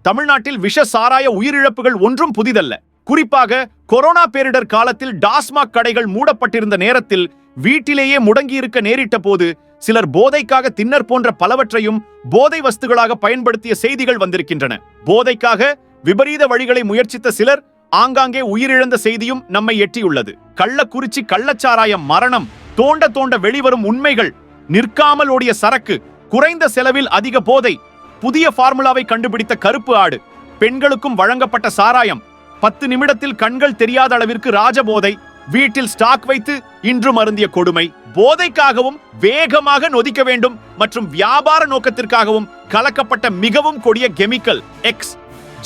தமிழ்நாட்டில் விஷ சாராய உயிரிழப்புகள் ஒன்றும் புதிதல்ல. குறிப்பாக கொரோனா பேரிடர் காலத்தில் டாஸ்மாக் கடைகள் மூடப்பட்டிருந்த நேரத்தில் வீட்டிலேயே முடங்கியிருக்க நேரிட்ட போது சிலர் போதைக்காக தின்னர் போன்ற பலவற்றையும் போதை வஸ்துகளாக பயன்படுத்திய செய்திகள் வந்திருக்கின்றன. போதைக்காக விபரீத வழிகளை முயற்சித்த சிலர் ஆங்காங்கே உயிரிழந்த செய்தியும் நம்மை எட்டியுள்ளது. கள்ளக்குறிச்சி கள்ளச்சாராயம் மரணம், தோண்ட தோண்ட வெளிவரும் உண்மைகள், நிற்காமல் ஓடிய சரக்கு, குறைந்த செலவில் அதிக போதை, புதிய பார்முலாவை கண்டுபிடித்த கருப்பு ஆடு, பெண்களுக்கும் வழங்கப்பட்ட சாராயம், 10 நிமிடத்தில் கண்கள் தெரியாத அளவிற்கு ராஜபோதை, வீட்டில் ஸ்டாக் வைத்து இன்றும் அருந்திய கொடுமை, போதைக்காகவும் வேகமாக நொதிக்க வேண்டும் மற்றும் வியாபார நோக்கத்திற்காகவும் கலக்கப்பட்ட மிகவும் கொடிய கெமிக்கல் எக்ஸ்,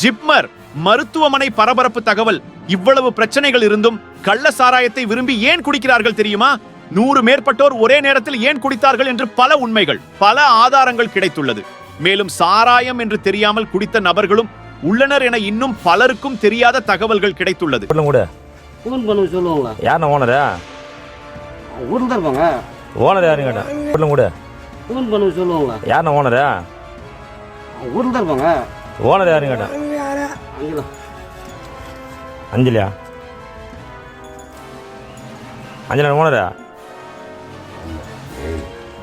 ஜிப்மர், மருத்துவமனை பரபரப்பு தகவல். இவ்வளவு பிரச்சனைகள் இருந்தும் கள்ள சாராயத்தை விரும்பி ஏன் குடிக்கிறார்கள் தெரியுமா? 100 மேற்பட்டோர் ஒரே நேரத்தில் ஏன் குடித்தார்கள் என்று பல உண்மைகள், பல ஆதாரங்கள் கிடைத்துள்ளது. மேலும் சாராயம் என்று தெரியாமல் குடித்த நபர்களும் உள்ளனர் என இன்னும் பலருக்கும் தெரியாத தகவல்கள் கிடைத்துள்ளது. அஞ்சலியா? அஞ்சலா ஓனரா?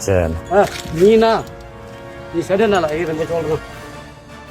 சரி. நீனா நீ சரியானல இருந்து சொல்றேன்.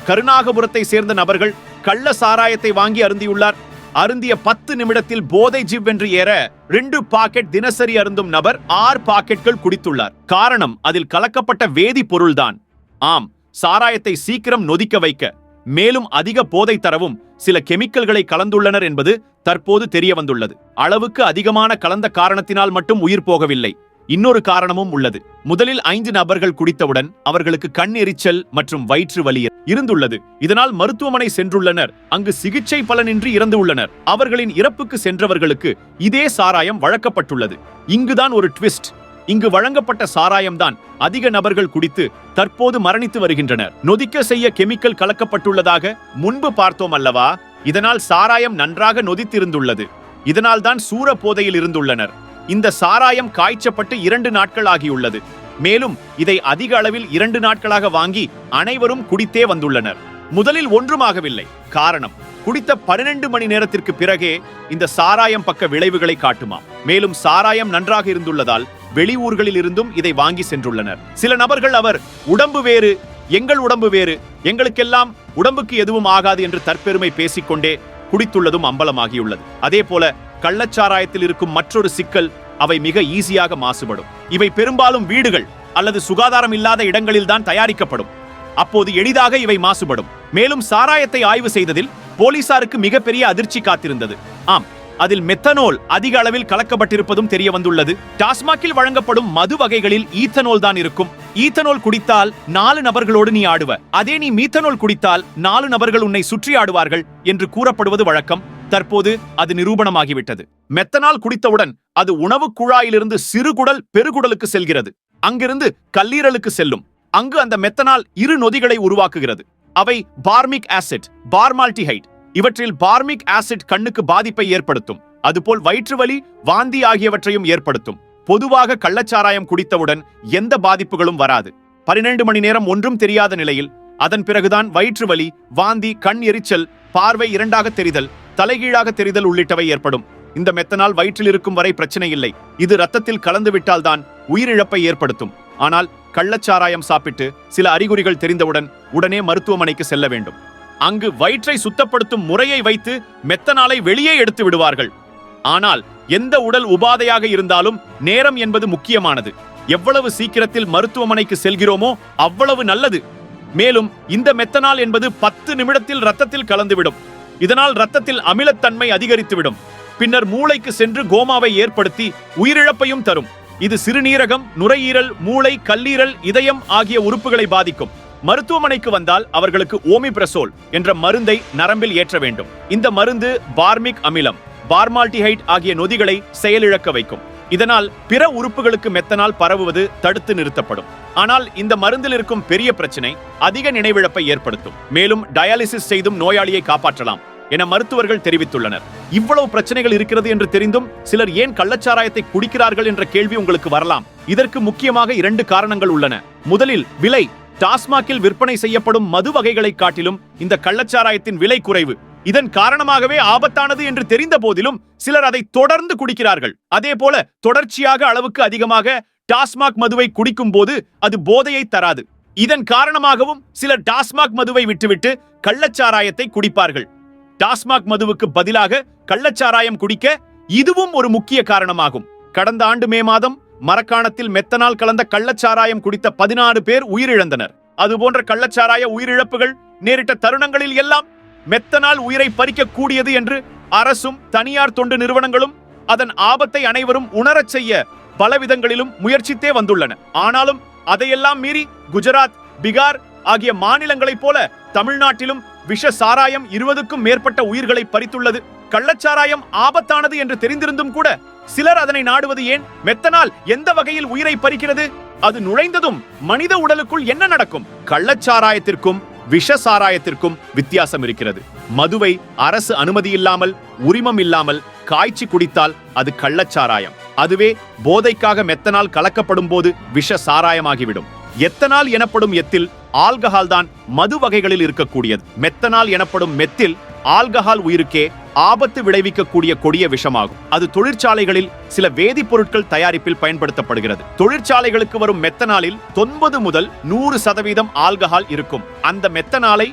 கருணாகபுரத்தை சேர்ந்த நபர்கள் கள்ள சாராயத்தை வாங்கி அருந்தியுள்ளார். அருந்திய 10 நிமிடத்தில் போதை ஜிவ் என்று ஏற 2 பாக்கெட் தினசரி அருந்தும் நபர் 6 பாக்கெட்கள் குடித்துள்ளார். காரணம் அதில் கலக்கப்பட்ட வேதிப்பொருள்தான். ஆம், சாராயத்தை சீக்கிரம் நொதிக்க வைக்க, மேலும் அதிக போதை தரவும் சில கெமிக்கல்களை கலந்துள்ளனர் என்பது தற்போது தெரிய வந்துள்ளது. அளவுக்கு அதிகமான கலந்த காரணத்தினால் மட்டும் உயிர் போகவில்லை, இன்னொரு காரணமும் உள்ளது. முதலில் 5 நபர்கள் குடித்தவுடன் அவர்களுக்கு கண் எரிச்சல் மற்றும் வயிற்று வலி இருந்துள்ளது. இதனால் மருத்துவமனை சென்றுள்ளனர். அங்கு சிகிச்சை பலனின்றி இறந்து உள்ளனர். அவர்களின் இறப்புக்கு சென்றவர்களுக்கு இதே சாராயம் வழங்கப்பட்டுள்ளது. இங்குதான் ஒரு ட்விஸ்ட். இங்கு வழங்கப்பட்ட சாராயம்தான் அதிக நபர்கள் குடித்து தற்போது மரணித்து வருகின்றனர். நொதிக்க செய்ய கெமிக்கல் கலக்கப்பட்டுள்ளதாக முன்பு பார்த்தோம் அல்லவா? இதனால் சாராயம் நன்றாக நொதித்திருந்துள்ளது. இதனால் தான் சூர போதையில் இருந்துள்ளனர். இந்த சாராயம் காய்ச்சப்பட்டு 2 நாட்கள் ஆகியுள்ளது. மேலும் இதை அதிக அளவில் 2 நாட்களாக வாங்கி அனைவரும் குடித்தே வந்துள்ளனர். முதலில் ஒன்றுமாகவில்லை. காரணம், குடித்த 12 மணி நேரத்திற்கு பிறகே இந்த சாராயம் பக்க விளைவுகளை காட்டுமா. மேலும் சாராயம் நன்றாக இருந்துள்ளதால் வெளியூர்களில் இருந்தும் இதை வாங்கி சென்றுள்ளனர். சில நபர்கள் அவர் உடம்பு வேறு, எங்கள் உடம்பு வேறு, எங்களுக்கெல்லாம் உடம்புக்கு எதுவும் ஆகாது என்று தற்பெருமை பேசிக்கொண்டே குடித்துள்ளதும் அம்பலமாகியுள்ளது. அதே போல கள்ளச்சாராயத்தில் இருக்கும் மற்றொரு சிக்கல், அவை மிக ஈஸியாக மாசுபடும். இவை பெரும்பாலும் வீடுகள் அல்லது சுகாதாரம் இல்லாத இடங்களில் தான் தயாரிக்கப்படும். அப்போது எளிதாக இவை மாசுபடும். மேலும் சாராயத்தை ஆய்வு செய்ததில் போலீசாருக்கு மிகப்பெரிய அதிர்ச்சி காத்திருந்தது. ஆம், அதில் மெத்தனோல் அதிக அளவில் கலக்கப்பட்டிருப்பதும் தெரிய வந்துள்ளது. டாஸ்மாகில் வழங்கப்படும் மது வகைகளில் ஈத்தனோல் தான் இருக்கும். ஈத்தனோல் குடித்தால் 4 நபர்களோடு நீ ஆடுவ, அதே நீ மீத்தனோல் குடித்தால் 4 நபர்கள் உன்னை சுற்றி ஆடுவார்கள் என்று கூறப்படுவது வழக்கம். தற்போது அது நிரூபணமாகிவிட்டது. மெத்தனால் குடித்தவுடன் அது உணவு குழாயிலிருந்து சிறுகுடல் பெருகுடலுக்கு செல்கிறது. அங்கிருந்து கல்லீரலுக்கு செல்லும். அங்கு அந்த மெத்தனால் 2 நொதிகளை உருவாக்குகிறது. அவை பார்மிக் ஆசிட், பார்மால்டிஹைட். இவற்றில் பார்மிக் ஆசிட் கண்ணுக்கு பாதிப்பை ஏற்படுத்தும். அதுபோல் வயிற்று வலி, வாந்தி ஆகியவற்றையும் ஏற்படுத்தும். பொதுவாக கள்ளச்சாராயம் குடித்தவுடன் எந்த பாதிப்புகளும் வராது. 12 மணி நேரம் ஒன்றும் தெரியாத நிலையில் அதன் பிறகுதான் வயிற்று வலி, வாந்தி, கண் எரிச்சல், பார்வை 2ஆக தெரிதல், தலைகீழாக தெரிதல் உள்ளிட்டவை ஏற்படும். இந்த மெத்தனால் வயிற்றில் இருக்கும் வரை பிரச்சனை இல்லை. இது ரத்தத்தில் கலந்து விட்டால் தான் உயிரிழப்பை ஏற்படுத்தும். ஆனால் கள்ளச்சாராயம் சாப்பிட்டு சில அறிகுறிகள் தெரிந்தவுடன் உடனே மருத்துவமனைக்கு செல்ல வேண்டும். அங்கு வயிற்றை சுத்தப்படுத்தும் முறையை வைத்து மெத்தனாலை வெளியே எடுத்து விடுவார்கள். ஆனால் எந்த உடல் உபாதையாக இருந்தாலும் நேரம் என்பது முக்கியமானது. எவ்வளவு சீக்கிரத்தில் மருத்துவமனைக்கு செல்கிறோமோ அவ்வளவு நல்லது. மேலும் இந்த மெத்தனால் என்பது 10 நிமிடத்தில் ரத்தத்தில் கலந்துவிடும். இதனால் ரத்தத்தில் அமிலத்தன்மை அதிகரித்துவிடும். பின்னர் மூளைக்கு சென்று கோமாவை ஏற்படுத்தி உயிரிழப்பையும் தரும். இது சிறுநீரகம், நுரையீரல், மூளை, கல்லீரல், இதயம் ஆகிய உறுப்புகளை பாதிக்கும். மருத்துவமனைக்கு வந்தால் அவர்களுக்கு ஓமிப்ரசோல் என்ற மருந்தை நரம்பில் ஏற்ற வேண்டும். இந்த மருந்து பார்மிக் அமிலம், பார்மால்டிஹைட் ஆகிய நொதிகளை செயலிழக்க வைக்கும். இதனால் பிற உறுப்புகளுக்கு மெத்தனால் பரவுவது தடுத்து நிறுத்தப்படும். ஆனால் இந்த மருந்தில் இருக்கும் பெரிய பிரச்சனை அதிக நினைவிழப்பை ஏற்படுத்தும். மேலும் டயாலிசிஸ் செய்தும் நோயாளியை காப்பாற்றலாம் என மருத்துவர்கள் தெரிவித்துள்ளனர். இவ்வளவு பிரச்சனைகள் இருக்கிறது என்று தெரிந்தும் சிலர் ஏன் கள்ளச்சாராயத்தை குடிக்கிறார்கள் என்ற கேள்வி உங்களுக்கு வரலாம். இதற்கு முக்கியமாக 2 காரணங்கள் உள்ளன. முதலில் விலை. டாஸ்மாகில் விற்பனை செய்யப்படும் மது வகைகளை காட்டிலும் இந்த கள்ளச்சாராயத்தின் விலை குறைவு. இதன் காரணமாகவே ஆபத்தானது என்று தெரிந்த போதிலும் சிலர் அதை தொடர்ந்து குடிக்கிறார்கள். அதே போல தொடர்ச்சியாக அளவுக்கு அதிகமாக டாஸ்மாக் மதுவை குடிக்கும் போது அது போதையை தராது. இதன் காரணமாகவும் சிலர் டாஸ்மாக் மதுவை விட்டுவிட்டு கள்ளச்சாராயத்தை குடிப்பார்கள். டாஸ்மாக் மதுவுக்கு பதிலாக கள்ளச்சாராயம் குடிக்க இதுவும் ஒரு முக்கிய காரணமாகும். கடந்த ஆண்டு மே மாதம் மரக்காணத்தில் மெத்தனால் கலந்த கள்ளச்சாராயம் குடித்த 16 பேர் உயிரிழந்தனர். அதுபோன்ற கள்ளச்சாராய உயிரிழப்புகள் நேரிட்ட தருணங்களில் எல்லாம் மெத்தனால் உயிரை பறிக்க கூடியது என்று அரசும் தனியார் தொண்டு நிறுவனங்களும் அதன் ஆபத்தை அனைவரும் உணரச் செய்ய பலவிதங்களிலும் முயற்சித்தே வந்துள்ளன. ஆனாலும் அதையெல்லாம் மீறி குஜராத், பீகார் ஆகிய மாநிலங்களைப் போல தமிழ்நாட்டிலும் விஷ சாராயம் 20க்கும் மேற்பட்ட உயிர்களை பறித்துள்ளது. கள்ளச்சாராயம் ஆபத்தானது என்று தெரிந்திருந்தும் கூட சிலர் அதனை நாடுவது ஏன்? மெத்தனால் எந்த வகையில் உயிரை பறிக்கிறது? அது நுழைந்ததும் மனித உடலுக்குள் என்ன நடக்கும்? கள்ளச்சாராயத்திற்கும் விஷ சாராயத்திற்கும் வித்தியாசம் இருக்கிறது. மதுவை அரசு அனுமதி இல்லாமல், உரிமம் இல்லாமல் காய்ச்சி குடித்தால் அது கள்ளச்சாராயம். அதுவே போதைக்காக மெத்தனால் கலக்கப்படும் போது விஷ சாராயமாகிவிடும். எத்தனால் எனப்படும் எத்தில் ஆல்கஹால் தான் மது வகைகளில் இருக்கக்கூடியது. மெத்தனால் எனப்படும் மெத்தில் ஆல்கஹால் உயிருக்கே ஆபத்து விளைவிக்கக்கூடிய கொடிய விஷமாகும். அது தொழிற்சாலைகளில் சில வேதிப்பொருட்கள் தயாரிப்பில் பயன்படுத்தப்படுகிறது. தொழிற்சாலைகளுக்கு வரும் மெத்தனாலில் 90 முதல் 100% ஆல்கஹால் இருக்கும். அந்த மெத்தனாலை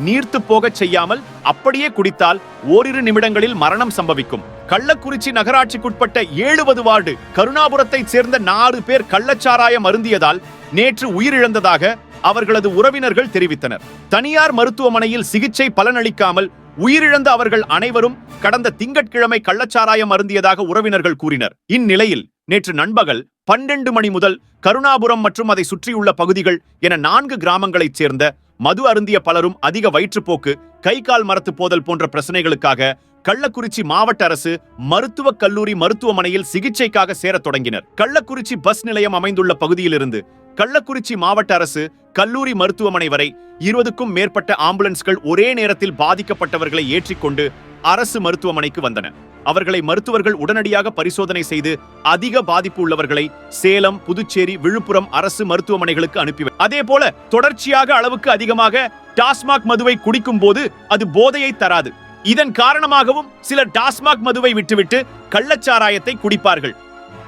நீர்த்து போகச் செய்யாமல் அப்படியே குடித்தால் ஓரிரு நிமிடங்களில் மரணம் சம்பவிக்கும். கள்ளக்குறிச்சி நகராட்சிக்குட்பட்ட 70 வார்டு கருணாபுரத்தைச் சேர்ந்த 4 பேர் கள்ளச்சாராயம் அருந்தியதால் நேற்று உயிரிழந்ததாக அவர்களது உறவினர்கள் தெரிவித்தனர். தனியார் மருத்துவமனையில் சிகிச்சை பலனளிக்காமல் உயிரிழந்த அவர்கள் அனைவரும் கடந்த திங்கட்கிழமை கள்ளச்சாராயம் அருந்தியதாக உறவினர்கள் கூறினர். இந்நிலையில் நேற்று நண்பகல் 12 மணி முதல் கருணாபுரம் மற்றும் அதை சுற்றியுள்ள பகுதிகள் என 4 கிராமங்களைச் சேர்ந்த மது அருந்திய பலரும் அதிக வயிற்றுப்போக்கு, கை கால் மரத்து போதல் போன்ற பிரச்சனைகளுக்காக கள்ளக்குறிச்சி மாவட்ட அரசு மருத்துவக் கல்லூரி மருத்துவமனையில் சிகிச்சைக்காக சேரத் தொடங்கினர். கள்ளக்குறிச்சி பஸ் நிலையம் அமைந்துள்ள பகுதியிலிருந்து கள்ளக்குறிச்சி மாவட்ட அரசு கல்லூரி மருத்துவமனை வரை 20க்கும் மேற்பட்ட ஆம்புலன்ஸ்கள் ஒரே நேரத்தில் பாதிக்கப்பட்டவர்களை ஏற்றிக்கொண்டு அரசு மருத்துவமனைக்கு வந்தன. அவர்களை மருத்துவர்கள் உடனடியாக பரிசோதனை செய்து அதிக பாதிப்பு உள்ளவர்களை சேலம், புதுச்சேரி, விழுப்புரம் அரசு மருத்துவமனைகளுக்கு அனுப்பி. அதே போல தொடர்ச்சியாக அளவுக்கு அதிகமாக டாஸ்மாக் மதுவை குடிக்கும் போது அது போதையை தராது. இதன் காரணமாகவும் சிலர் டாஸ்மாக் மதுவை விட்டுவிட்டு கள்ளச்சாராயத்தை குடிப்பார்கள்.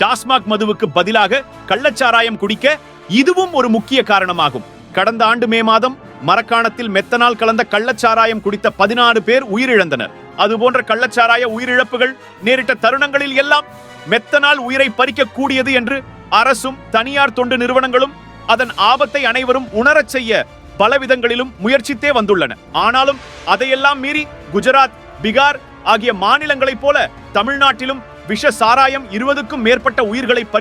டாஸ்மாக் மதுவுக்கு பதிலாக கள்ளச்சாராயம் குடிக்க இதுவும் ஒரு முக்கிய காரணமாகும். கடந்த ஆண்டு மே மாதம் மரக்காணத்தில் மெத்தனால் கலந்த கள்ளச்சாராயம் குடித்த 16 பேர் உயிரிழந்தனர். அதுபோன்ற கள்ளச்சாராய உயிரிழப்புகள் நேரிட்ட தருணங்களில் எல்லாம் மெத்தனால் உயிரை பறிக்க கூடியது என்று அரசும் தனியார் தொண்டு நிறுவனங்களும் அதன் ஆபத்தை அனைவரும் உணரச் செய்ய பலவிதங்களிலும் முயற்சித்தே வந்துள்ளன. ஆனாலும் அதையெல்லாம் மீறி குஜராத், பீகார் ஆகிய மாநிலங்களைப் போல தமிழ்நாட்டிலும் விஷ சாராயம் 20க்கும் மேற்பட்ட உயிர்களை